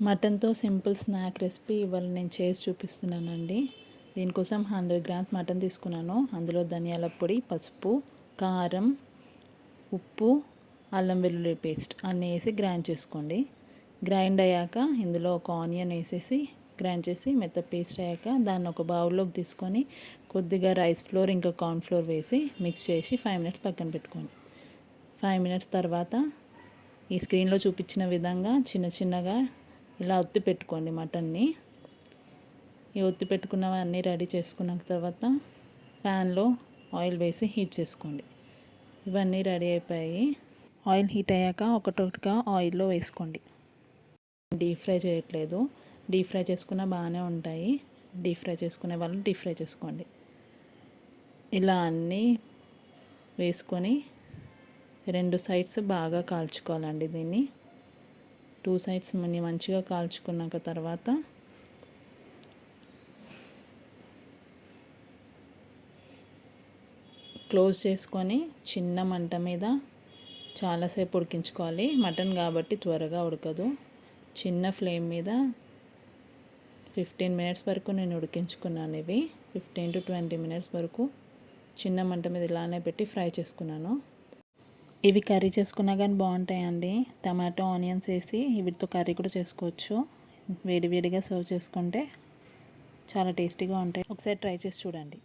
మటన్తో simple snack recipe ఇవాళ నేను చేసి చూపిస్తున్నానండి. దీనికోసం 100 గ్రామ్స్ మటన్ తీసుకున్నాను. అందులో ధనియాల పొడి, పసుపు, కారం, ఉప్పు, అల్లం వెల్లుల్లి పేస్ట్ అన్నీ వేసి గ్రైండ్ చేసుకోండి. గ్రైండ్ అయ్యాక ఇందులో ఒక ఆనియన్ వేసేసి గ్రైండ్ చేసి మెత్త పేస్ట్ అయ్యాక దాన్ని ఒక బౌల్లోకి తీసుకొని కొద్దిగా రైస్ ఫ్లోర్ ఇంకా కార్న్ ఫ్లోర్ వేసి మిక్స్ చేసి 5 మినిట్స్ పక్కన పెట్టుకోండి. 5 మినిట్స్ తర్వాత ఈ స్క్రీన్లో చూపించిన విధంగా చిన్న చిన్నగా ఇలా ఒత్తి పెట్టుకోండి మటన్ని. ఈ ఒత్తి పెట్టుకున్నవన్నీ రెడీ చేసుకున్న తర్వాత ప్యాన్లో ఆయిల్ వేసి హీట్ చేసుకోండి. ఇవన్నీ రెడీ అయిపోయాయి. ఆయిల్ హీట్ అయ్యాక ఒకటొకటిగా ఆయిల్లో వేసుకోండి. డీప్ ఫ్రై చేయట్లేదు, డీప్ ఫ్రై చేసుకున్న బాగానే ఉంటాయి. డీప్ ఫ్రై చేసుకునే వాళ్ళు డీప్ ఫ్రై చేసుకోండి. ఇలా అన్నీ వేసుకొని 2 సైడ్స్ బాగా కాల్చుకోవాలండి. దీన్ని 2 సైడ్స్ మంచిగా కాల్చుకున్నాక తర్వాత క్లోజ్ చేసుకొని చిన్న మంట మీద చాలాసేపు ఉడికించుకోవాలి. మటన్ కాబట్టి త్వరగా ఉడకదు. చిన్న ఫ్లేమ్ మీద 15 మినిట్స్ వరకు నేను ఉడికించుకున్నాను. ఇవి 15 to 20 మినిట్స్ వరకు చిన్న మంట మీద ఇలానే పెట్టి ఫ్రై చేసుకున్నాను. ఇవి కర్రీ చేసుకున్నా కానీ బాగుంటాయండి. టమాటో ఆనియన్స్ వేసి వీటితో కర్రీ కూడా చేసుకోవచ్చు. వేడివేడిగా సర్వ్ చేసుకుంటే చాలా టేస్టీగా ఉంటాయి. ఒకసారి ట్రై చేసి చూడండి.